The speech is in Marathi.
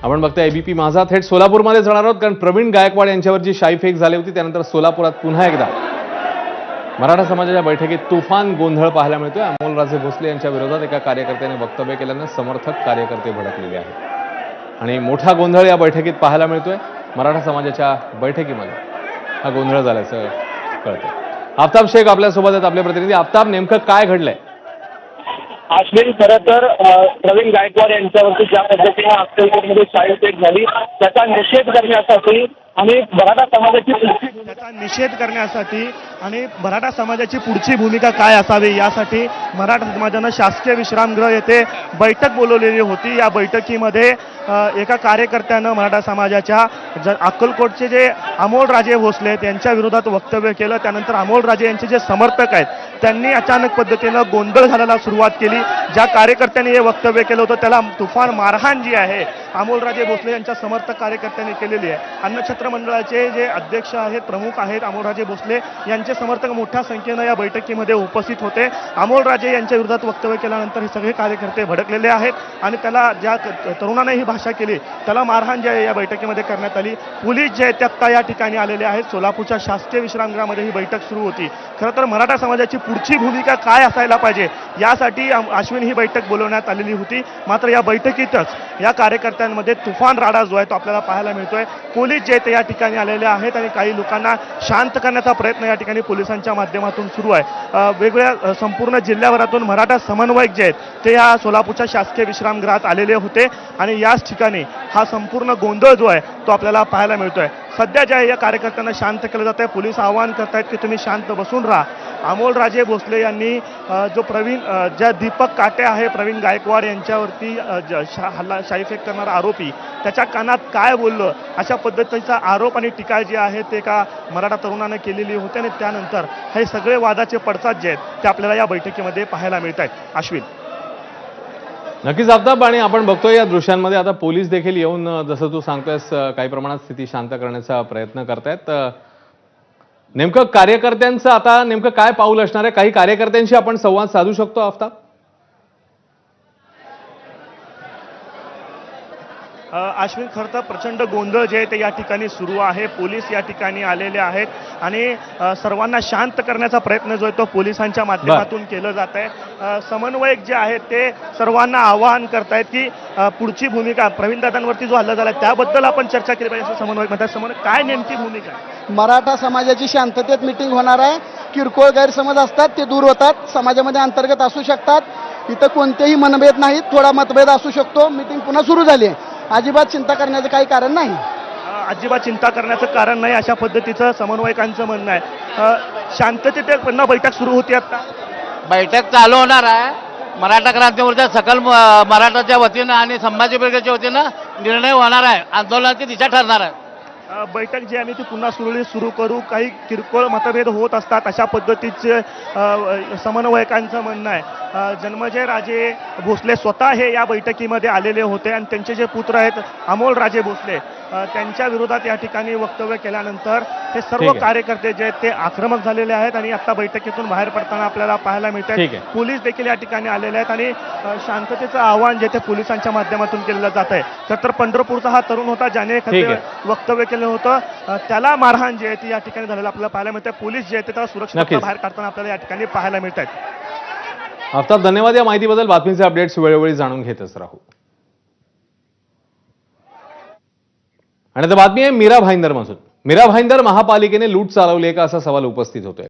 आपण बघतोय एबीपी माझा थेट सोलापूरमध्ये जाणार आहोत, कारण प्रवीण गायकवाड यांच्यावर जी शाईफेक झाली होती त्यानंतर सोलापुरात पुन्हा एकदा मराठा समाजाच्या बैठकीत तुफान गोंधळ पाहायला मिळतोय। अमोलराजे भोसले यांच्या विरोधात एका कार्यकर्त्याने वक्तव्य केल्यानं समर्थक कार्यकर्ते भडकलेले आहेत आणि मोठा गोंधळ या बैठकीत पाहायला मिळतोय। मराठा समाजाच्या बैठकीमध्ये हा गोंधळ झाल्याचं कळतंय। आफ्ताब शेख आपल्यासोबत आहेत, आपले प्रतिनिधी। आफ्ताब, नेमकं काय घडलंय? अश्विन, खरं तर प्रवीण गायकवाड यांच्यावरती ज्या पद्धतीने अक्कलकोटमध्ये शाईफेक झाली त्याचा निषेध करण्यासाठी आणि मराठा समाजाची पुढची भूमिका काय असावी यासाठी मराठा समाजानं शासकीय विश्रामगृह येथे बैठक बोलवलेली होती। या बैठकीमध्ये एका कार्यकर्त्यानं मराठा समाजाच्या अक्कलकोटचे जे अमोलराजे भोसले यांच्या विरोधात वक्तव्य केलं। त्यानंतर अमोलराजे यांचे जे समर्थक आहेत त्यांनी अचानक पद्धतीनं गोंधळ घालायला सुरुवात केली। ज्या कार्यकर्त्यांनी हे वक्तव्य केलं होतं त्याला तुफान मारहाण जी आहे अमोलराजे भोसले यांच्या समर्थक कार्यकर्त्यांनी केलेली आहे। अन्नछत्र मंडळाचे जे अध्यक्ष आहेत, प्रमुख आहेत अमोलराजे भोसले यांचे समर्थक मोठ्या संख्येनं या बैठकीमध्ये उपस्थित होते। अमोलराजे यांच्या विरोधात वक्तव्य केल्यानंतर हे सगळे कार्यकर्ते भडकलेले आहेत आणि त्याला ज्या तरुणाने ही भाषा केली त्याला मारहाण जी आहे या बैठकीमध्ये करण्यात आली। पोलीस जे आहेत त्या या ठिकाणी आलेले आहेत। सोलापूरच्या शासकीय विश्रामगृहामध्ये ही बैठक सुरू होती। खरं तर मराठा समाजाची पुढची भूमिका काय असायला पाहिजे यासाठी अश्विन ही बैठक बोलवण्यात आलेली होती। मात्र या बैठकीतच या कार्यकर्त्यांमध्ये तुफान राडा जो आहे तो आपल्याला पाहायला मिळतोय। पोलीस जे ते या ठिकाणी आलेले आहेत आणि काही लोकांना शांत करण्याचा प्रयत्न या ठिकाणी पोलिसांच्या माध्यमातून सुरू आहे। वेगवेगळ्या संपूर्ण जिल्ह्याभरातून मराठा समन्वयक जे आहेत ते या सोलापूरच्या शासकीय विश्रामगृहात आलेले होते आणि याच ठिकाणी हा संपूर्ण गोंधळ जो आहे तो आपल्याला पाहायला मिळतोय। सध्या ज्या या कार्यकर्त्यांना शांत केलं जात आहे, पोलीस आवाहन करतायत की तुम्ही शांत बसून राहा। अमोलराजे भोसले यांनी जो ज्या दीपक काटे आहे प्रवीण गायकवाड यांच्यावरती शाईफेक करणारा आरोपी त्याच्या कानात काय बोललं अशा पद्धतीचा आरोप आणि टीका जी आहे ते एका मराठा तरुणाने केलेली होती आणि त्यानंतर हे सगळे वादाचे पडसाद जे आहेत ते आपल्याला या बैठकीमध्ये पाहायला मिळत आहेत। अश्विन, नक्कीच आफ्ताब, आणि आपण बघतोय या दृश्यांमध्ये आता पोलीस देखील येऊन जसं तू सांगतोयस काही प्रमाणात स्थिती शांत करण्याचा प्रयत्न करतायत। नेमकं कार्यकर्त्यांचं आता नेमकं काय पाऊल असणार आहे? काही कार्यकर्त्यांशी आपण संवाद साधू शकतो आफ्ताब? अश्विन, खरं तर प्रचंड गोंधळ जे आहे ते या ठिकाणी सुरू आहे। पोलीस या ठिकाणी आलेले आहेत आणि सर्वांना शांत करण्याचा प्रयत्न जो आहे तो पोलिसांच्या माध्यमातून केला जात आहे। समन्वयक जे आहेत ते सर्वांना आवाहन करतायत की पुढची भूमिका प्रवीण दादांवरती जो हल्ला झाला त्याबद्दल आपण चर्चा केली पाहिजे असं समन्वयक म्हणतात। समन्वयक, काय नेमकी भूमिका आहे? मराठा समाजाची शांततेत मीटिंग होणार आहे। किरकोळ गैरसमज असतात ते दूर होतात, समाजामध्ये अंतर्गत असू शकतात। इथं कोणतेही मनभेद नाहीत, थोडा मतभेद असू शकतो। मीटिंग पुन्हा सुरू झाली आहे, अजिबात चिंता करण्याचं काही कारण नाही। अजिबात चिंता करण्याचं कारण नाही अशा पद्धतीचं समन्वयकांचं म्हणणं आहे। शांततेत पुन्हा बैठक सुरू होती। आता बैठक चालू होणार आहे। मराठा क्रांती मोर्चा सकल मराठाच्या वतीनं आणि संभाजी ब्रिगेडच्या वतीनं निर्णय होणार आहे, आंदोलनाची दिशा ठरणार आहे। बैठक जी आहे ती पुन्हा सुरू करू। काही किरकोळ मतभेद होत असतात अशा पद्धतीचे समन्वयकांचं म्हणणं आहे। जन्मजय राजे भोसले स्वतः हे या बैठकीमध्ये आलेले होते आणि त्यांचे जे पुत्र आहेत अमोलराजे भोसले त्यांच्या विरोधात या ठिकाणी वक्तव्य केल्यानंतर हे सर्व कार्यकर्ते जे आहेत ते आक्रमक झालेले आहेत आणि आता बैठकीतून बाहेर पडताना आपल्याला पाहायला मिळत आहे। पोलीस देखील या ठिकाणी आलेले आहेत आणि शांततेचं आवाहन जे ते पोलिसांच्या माध्यमातून केलं जात आहे। तर पंढरपूरचा हा तरुण होता ज्याने वक्तव्य केलं होतं, त्याला मारहाण जे आहे ती या ठिकाणी झालेलं आपल्याला पाहायला मिळतं। पोलीस जे आहेत त्याला सुरक्षित बाहेर काढताना आपल्याला या ठिकाणी पाहायला मिळत आहेत। आफ्ताब, धन्यवाद या माहितीबद्दल। बातमीचे अपडेट्स वेळोवेळी जाणून घेतच राहू। आणि आता बातमी आहे मीरा भाईंदर मधून। मीरा भाईंदर महापालिकेने लूट चालवली आहे का असा सवाल उपस्थित होतोय।